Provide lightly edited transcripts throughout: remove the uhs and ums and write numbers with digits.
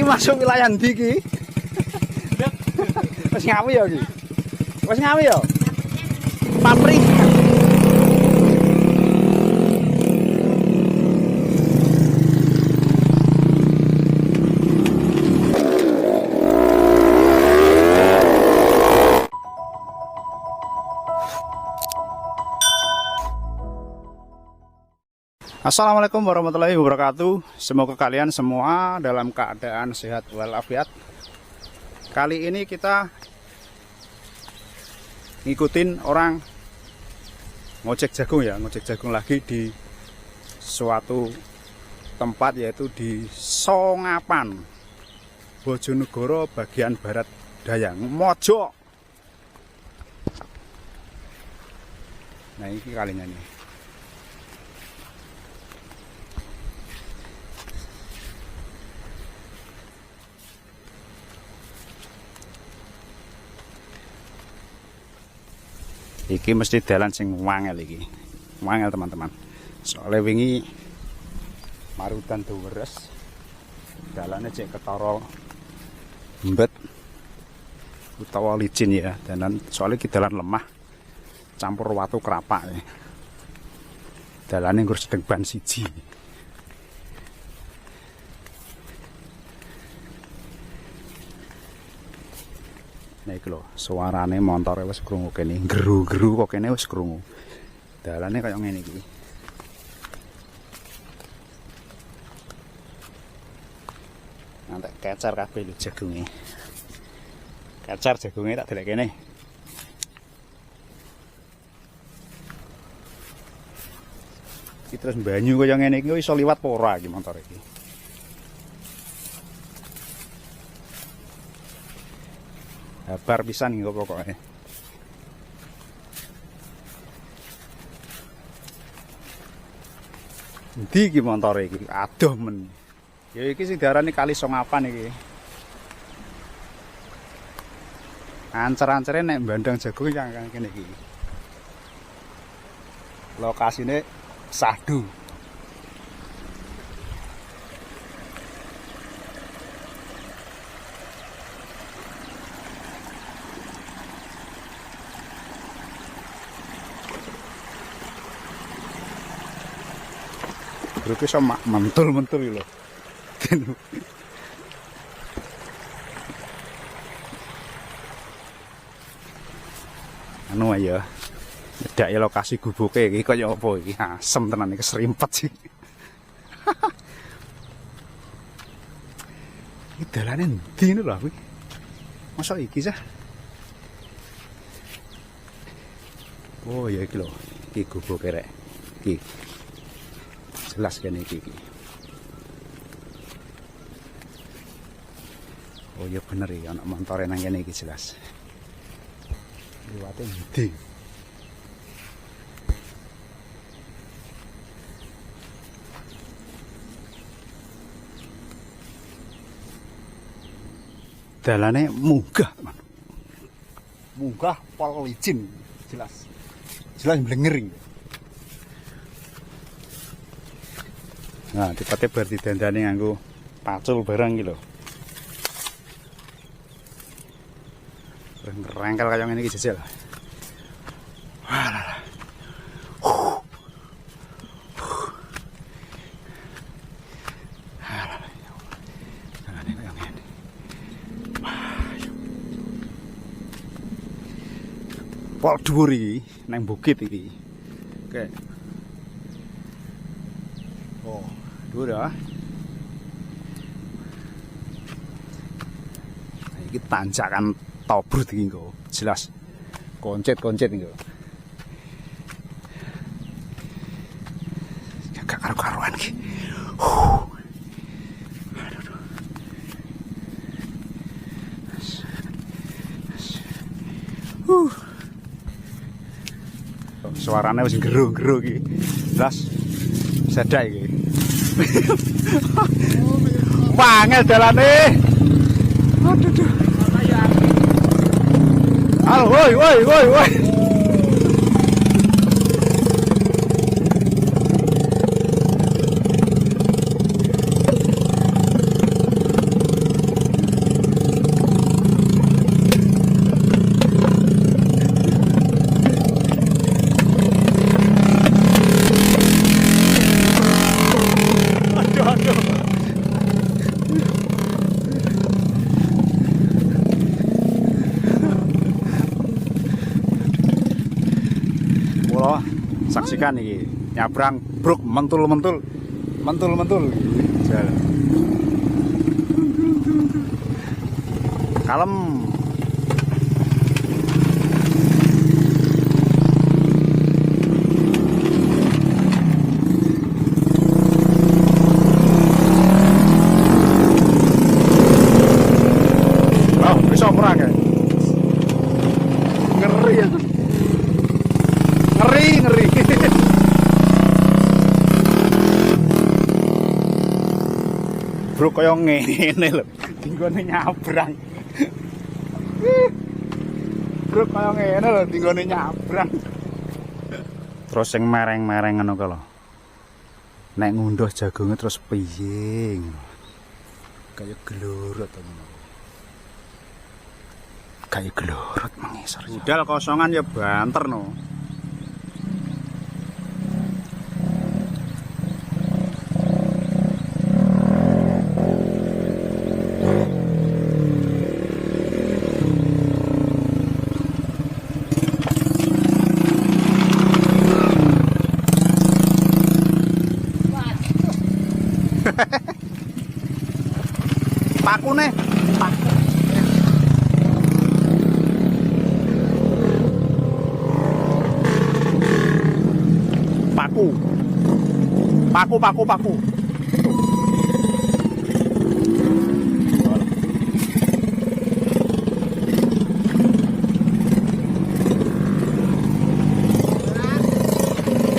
Iki masuk wilayah ndi iki? Wis ngawi ya iki. Wis ngawi ya. Papri. Assalamualaikum warahmatullahi wabarakatuh. Semoga kalian semua dalam keadaan sehat walafiat. Kali ini kita ngikutin orang ngojek jagung ya, ngojek jagung lagi di suatu tempat, yaitu di Songapan, Bojonegoro bagian barat daya, Mojo. Nah ini kalinya nih. Iki mesti dalan sing wangel iki. Wangel teman-teman. Soalnya wingi marutan deres. Dalane cek ketara mbet utawa licin ya. Dan soalnya iki dalan lemah campur watu kerapak ya. Dalane nggur sedeng ban siji. Nah iki lho, suarane montore wis krungu kene, geru-geru kok kene wis krungu. Dalane kaya ngene iki. Nanti kecar kabeh lho jagunge. Kecar jagunge tak delek kene. Iki terus banyu kaya ngene iki iso liwat apa ora iki motor iki. Bar pisan iki pokoke. Endi iki montore iki? Adoh men. Ya iki sing diarani Kali Songapan iki. Ancer-ancere nek bandang jagung yang kene iki. Lokasine Sadu. Berarti sama mentul-mentul lho. Anu aja. Nyedaki lokasi gubuke iki kaya apa iki? Asem tenan iki, keserimpet sih. Iki dalane endi lho aku. Masa iki sah? Oh ya iki lho. Iki gubuke rek. Iki. Jelas kene iki. Oh iya bener ya, anak montore nang kene iki jelas. Liwate gede. Dalane munggah, teman. Munggah pol licin, jelas. Jelas blengering. Nah, dipate bar didandani nganggo pacul barang iki lho. Rengkel kaya ngene iki jejel. Walah. Pol dhuwur iki nang bukit iki. Oke. Oh, dhuwur ya. Iki tanjakan tobrut iki engko. Jelas koncet-koncet iki. Gak karu-karuan iki. Suaranya wis geru-geru iki. Jelas sedak iki. Wangel dalane. Aduh. Al woi. Allah, saksikan iki. Nyabrang bruk mentul-mentul. Mentul-mentul. Jalan. Kalem. Oh, bisa perang ya? Ngeri ya. Ngeri. Bro kaya ngene lho. Dinggone nyabrang. Bro kaya ngene lho dinggone nyabrang. Terus sing mereng-mereng ngono ka lho. Nek ngunduh jagonge terus piye? Kayak glorot ngono. Kayak glorot mengisor. Budal kosongan ya banter no. Pakune, paku.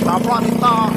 Taplok tok.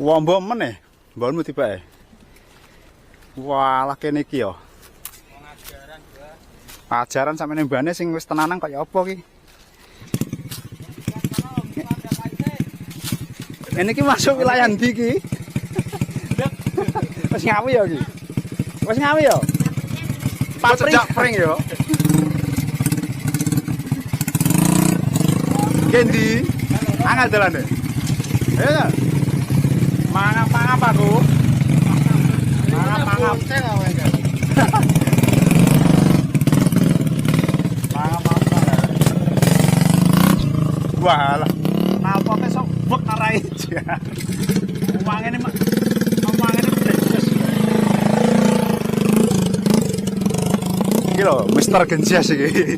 Wombo meneh, mbonmu tibake. Walah kene iki ya. Ajaran gua. Ajaran sampeyan mbane sing wis tenanan kaya apa ki? Ini ki masuk wilayah ndi ki? Wis ngawi ya ki. Wis ngawi ya. Sejak pring ya. Kendi, angel dalane. Ayo. Mangap aku. Mangap. Mangap. Walah. Napa kok sok bek arai. Omangene breakfast. Iki lho, Mister Gensias iki.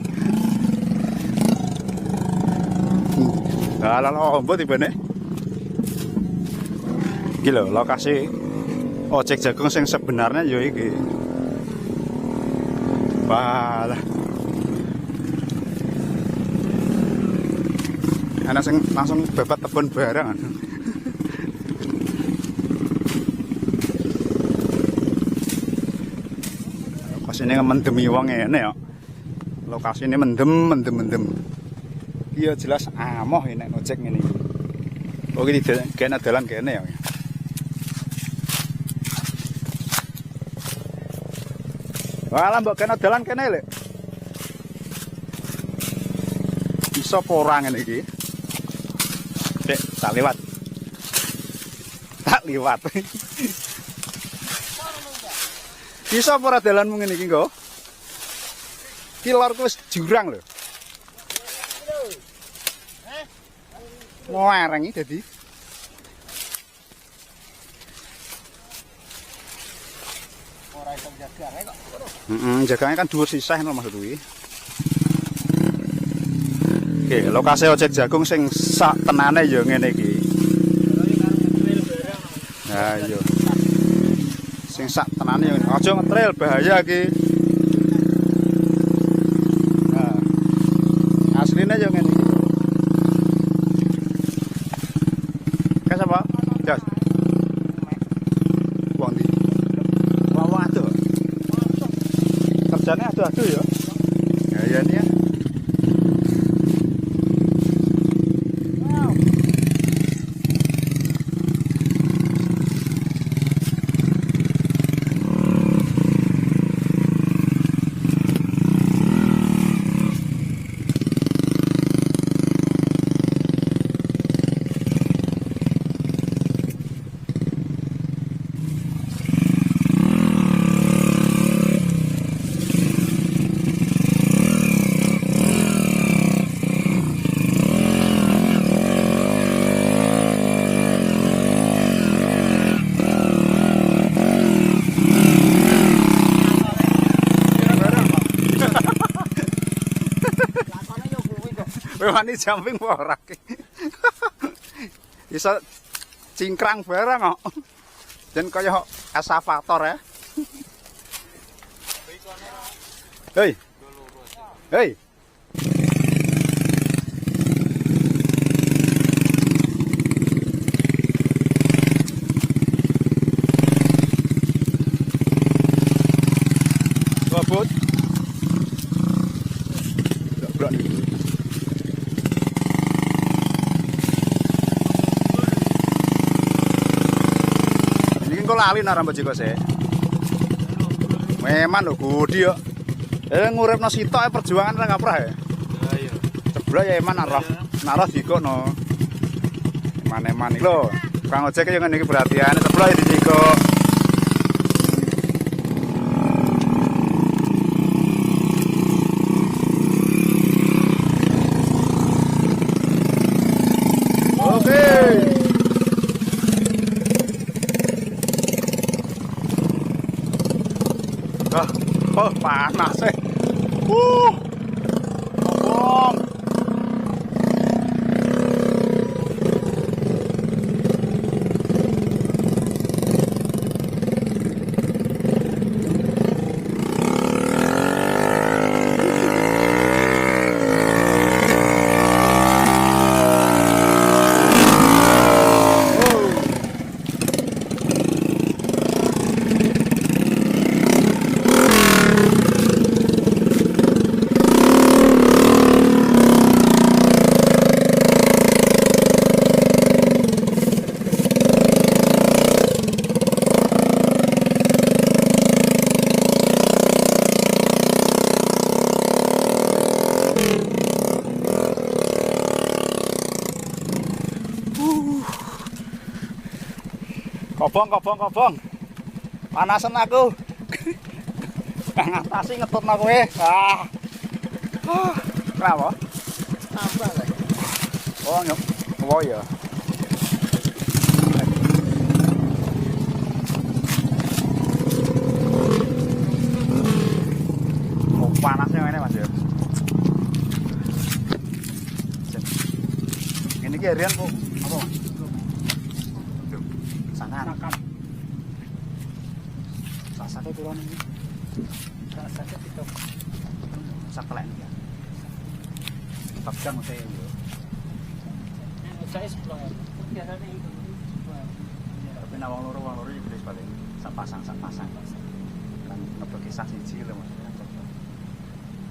Lah ombo tibane. Iki lho lokasi ojek jagung sing sebenarnya ya iki. Balah. Ana sing langsung babat tebon barang. Lokasine mendemi wong ngene ya. Lokasine mendem. Iya jelas amoh nek ojek ngene iki. Oh iki kene dalan kene ya. Walah mbok kena dalan kene lho. Iso apa ora ngene iki? Dek, tak liwat. Iso apa ora dalanmu ngene iki, Nggo? Ki lorku wis jurang lho. Nglareng iki dadi. Ora iso jagange kok. Jagange kan dhuwur sisah lho maksud kuwi. Oke, lokasi ojek jagung sing sak tenane ya ngene iki. Nah, iya. Sing sak tenane ya. Aja ngetrail bahaya iki. Nah. Asline ya ngene iki. Hujannya aduh-aduh ya. Ya ini ya. Wani jumping ora ki. Iso cingkrang barang kok. Dan kaya eskavator ya. Hei. Hei. Robot. Dobrak nih. Lali nak rambut jiko sih. Memang lho gudi yo. Nguripno sitok perjuangan ra kaprah ya. Iya. Ceblok ya eman naroh dikono. Eman-eman iki lho. Kang ojek yo ngene iki perhatian ceblok ya diciko. Oh, panas sih. Ngomong. Kobong. Panasan aku. Ngatasi ngetutno kowe. Kenapa? Tambah lah. Oh, nyok. Oh ya. Oh, panasnya ngene Mas ya. Ini ki harian kok apa? Sangan. Sasake piro niki? Sasake pitok. Saklek ya. Pakang saya yo. Saya 10 ya. Biasane itu. Tapi nek wong loro iki wis paling sak pasang. Kan ngebagi sak siji lho Mas.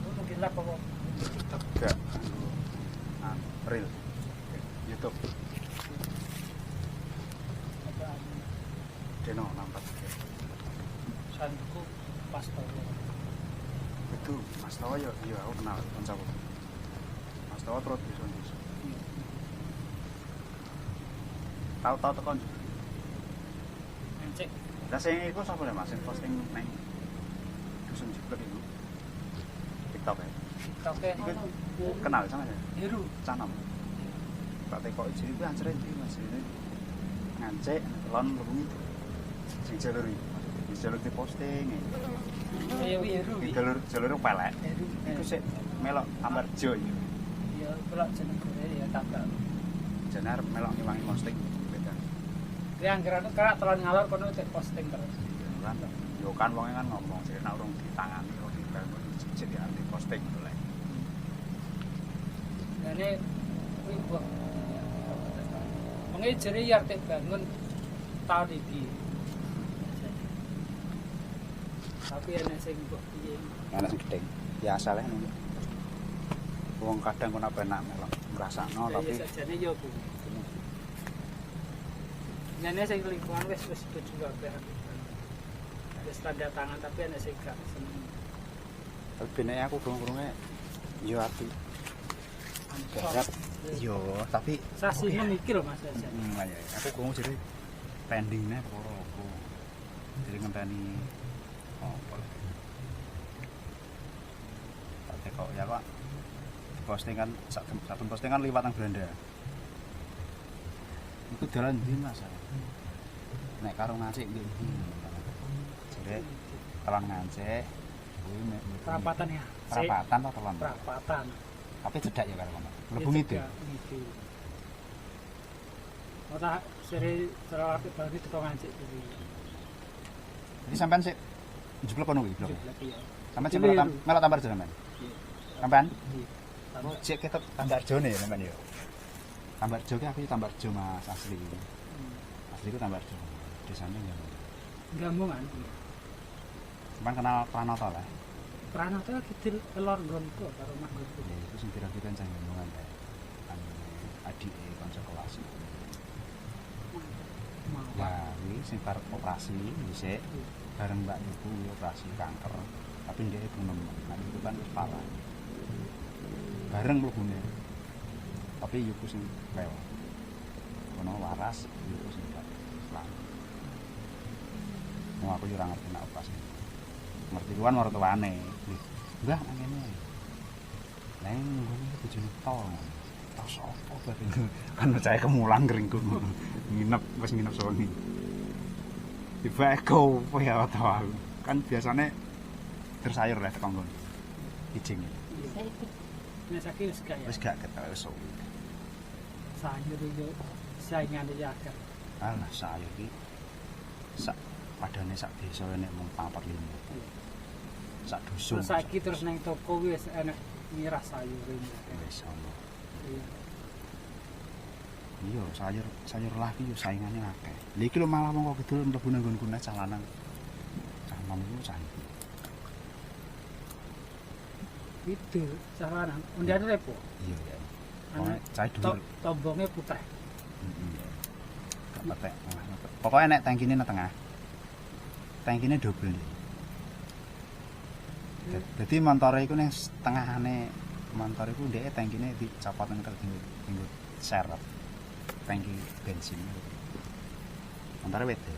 Untuk kita kok enggak. Real. YouTube. Deno nampak. Sanduku Mas Tawa. Itu Mas Tawa ya, iya aku kenal kancaku. Mas Tawa terus desa. Tahu tekan. Encik. Lah sing iku sapa le Mas sing posting nang dusun Jiblek iku. TikTok ya. TikTok e kenal sama ya? Heru, Canam. Tak tekok iki kuwi ancere iki Mas. Ngancik lon bengi. Sing jalur iki. Wis jalur diposting. Iya Heru. Jalur pelek. Iku sik melok Amarjo iki. Iya, kula jeneng gore ya tabak. Jenar melok ngiwangi posting. Ya anggaran kira telon ngalor kono cek posting terus. Kan yo kan wong kan ngomong sik nek urung ditangani kok dibangun cek ya di posting ngono lek. Dene kuwi kok. Wong e jere ya arep bangun tahun iki. Tapi enak sing kok piye. Enak sing gedeng. Ya asale ngono. Wong kadang kok enak melok ngrasakno tapi Ya sajane yo Bu. Nyane sing lingkungan wis setuju kabeh. Wis tanda tangan tapi enak sing gak seneng. tapi benek aku krungu-krunge yo ati. Garap yo tapi Sasi mikir Mas Aja. ya aku krungu jadi pendingnya perkara apa. Jadi ngenteni apa. Tapi kok ya Pak postingan satu postingan liwat nang Belanda. Iku dalan ndi Mas? Nek karo ngacik ndi? Jadi telan ngacik kuwi nek Perapatan ya. perapatan atau telan? Perapatan. Tapi cedak ya karo kono. Mlebu itu. Ora seri terlalu bagi teko ngancik iki. Jadi sampean sik jeblok kono kuwi blok. Jeblek ya. Sampean sik melok Tambarjo sampean. Sampean Iya. cek kita Tambarjone ya sampean yo. Tambarjo ki aku Tambarjo Mas asli. Asli ku Tambarjo. Desane ya. Gambungan. Sampean kenal Pranoto lah. Pranoto kidul elor nggonku karo omah nggonku. Ya itu sing kira-kira kan jangan ya. Adike kanca kelas. Ya, ini sing bar operasi dhisik bareng Mbak Ibu operasi kanker. Tapi dia belum itu kan wis parah. Bareng mlebune. Tapi yuku sing pel. Kono waras yuku sing gak selamat. Mau aku yo ora ngerti nek operasi. Ngerti kuwi mertuane. Mbah nang kene. Lah nggone bojone tol. Tol sapa berarti kan percaya kemulan keringku. Nginep wis nginep sewengi. Tiba eko apa ya tau aku. Kan biasanya bersayur lah tekan ngono. Ijing. Nek saiki wis gak ya. Wis gak ketok wis suwi. Sayur yo saingan ya akeh. Alah sayur iki sak padane sak desa nek mung 4-5. Sak dusun. Terus saiki terus nang toko wis enak mirah sayur iki. Wis ono. Iya. Iya, sayur lagi yo saingane akeh. Lha iki lho malah mongko kidul mlebu nang nggonku nek cah lanang. Cah nom iku cah. Itu carane undane repo. Iya ya. Ana Cah dhuwur. tombonge putih. Heeh. Gak petek. Pokoknya nek tangkine nang tengah. Tangkine double. Dadi montore iku ning tengahane motor iku ndeke tangkine dicopoten karo tinggo serep. Tangki bensin. Montore wedhe.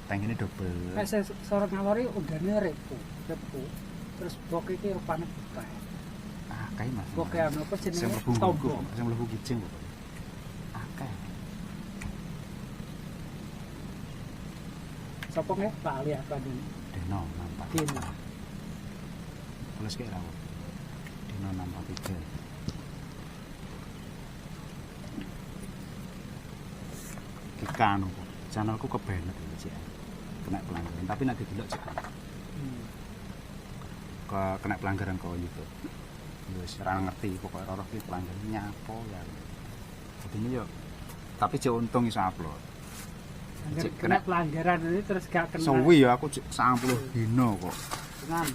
Tangkine double. Nek sorot ngalori undane repo. Terus boke iki rupane putih. Akeh Mas. Boke anu apa Sing jenenge mlebu tombong. sing mlebu kijing kok. Akeh. Sapa nge bali apa dene? Dino nampak. Dino. Tulis ki ra. Dino nampak 3. Ikan kok. Channelku kebenet iki. Kena pelanggaran, tapi nek didelok cek. Kena pelanggaran kok YouTube. Wis ora ngerti pokoke ora ki pelanggaran nyapo ya. Dadi yo tapi cek untung iso upload. Angger kena pelanggaran ini terus gak kena. Suwi ya aku 90 dino kok. Tenan.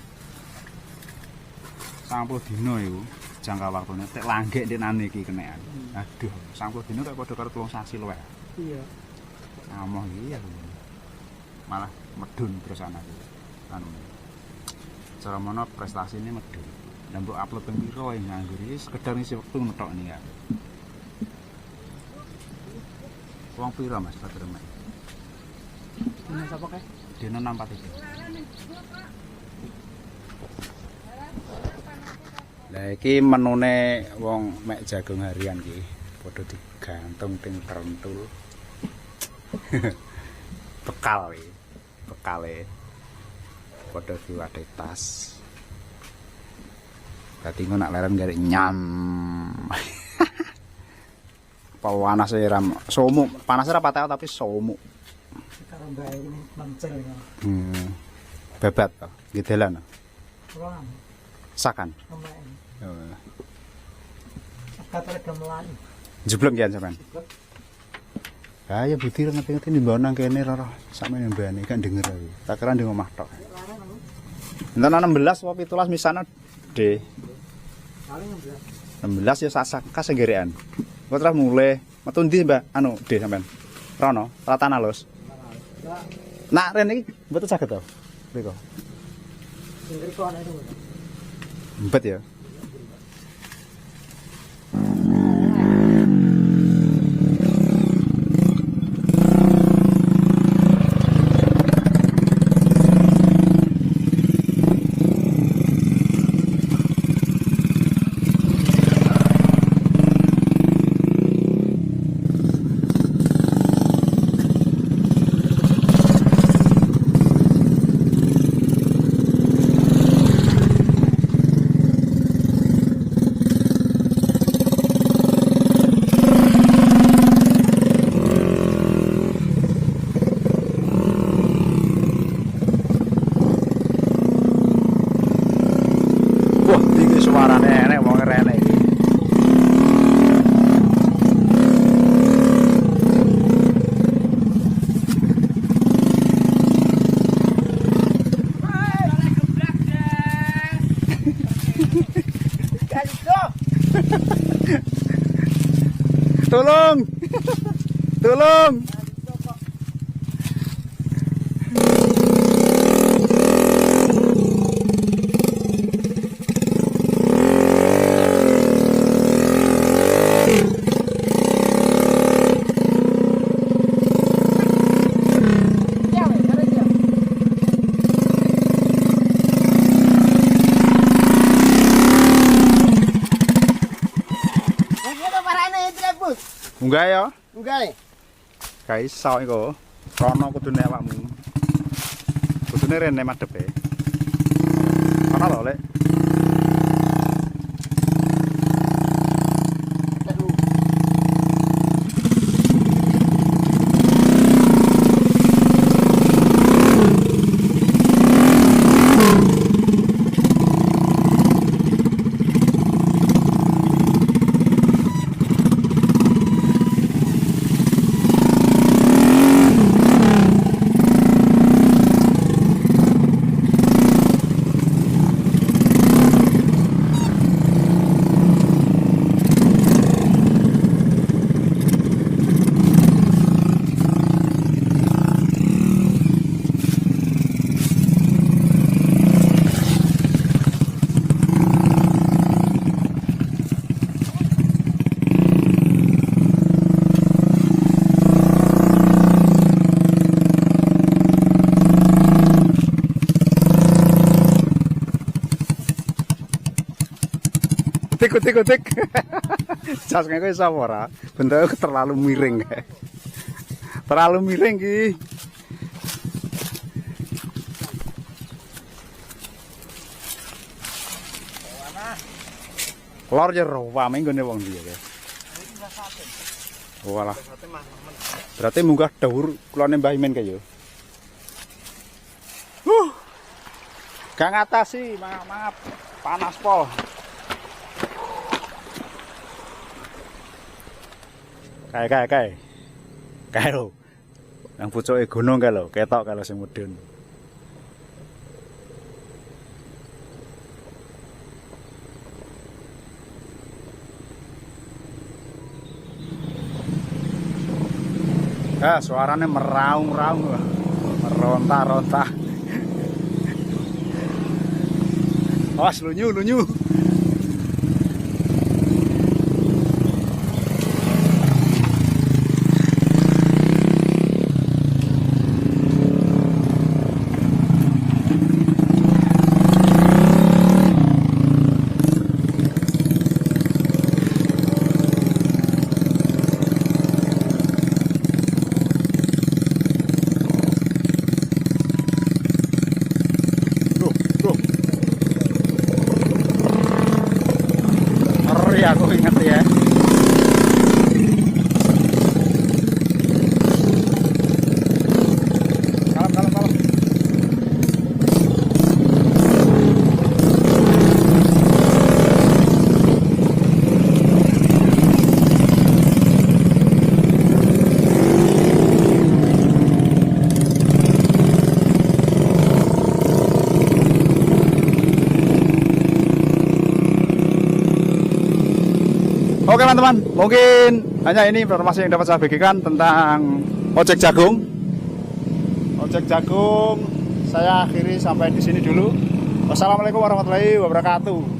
90 dino iku jangka waktune tek langgek ndenane iki kenekan. Aduh, 90 dino kok padha karo 3 sasi luwih. Iya. Ngamoh iki ya. Malah medun terus anakku. Anu. Cara mono prestasine medun. Lah mbok upload ping piro nganggur iki sekedar ngisi wektu ngetok nih ya. Wong piro Mas Fatirma? Dino sapa kae? Dino 63. Lah iki menune wong mek jagung harian iki padha digantung ting terentul. Bekal iki. Bekale padha diwadahi tas. Dadi ngono nak leren garek nyam. Panas e ram somu, panas ora patek tapi somu. Karo bae ini mencel ya. Bebat to, gidelan. Kurang. Sakan. Kemain. Heeh. Kata gamelan. Jeblok ya sampean. Ya ya budi ngerti-ngerti nimbang nang kene ora sakmene mbane kan denger aku. Tak kira ndeng omah tok. Larang Entar 16 apa 17 misana D. Paling 16 ya sak kasegerean. Kok terus mulai metu ndi Mbak? Anu D sampean. Rono, rata alus. Nak rene iki mboten saged to. Mriko. sing mriko ana itu. Mbet ya. Wah, iki suarane enek wong rene iki. Tolong. Tolong. Munggah ya. Enggak. Gak iso iku. Rono kudune awakmu. Kudune rene madepe. Ana lho, Lek. Kutik. Jas ngene iso ora? Bentuke terlalu miring. Terlalu miring ki. Lor jero wame nggone wong ndi ya. Oh alah. Berarti munggah dhawur kulone Mbah Imin kaya. Gak ngatasi, mangap panas pol. Kae lho. Nang pucuke gunung kae lho, ketok kalau sing mudhun. Suarane meraung-raung. Meronta-ronta. Awas lunyu. Oke teman-teman, mungkin hanya ini informasi yang dapat saya bagikan tentang ojek jagung. Ojek jagung saya akhiri sampai di sini dulu. Wassalamualaikum warahmatullahi wabarakatuh.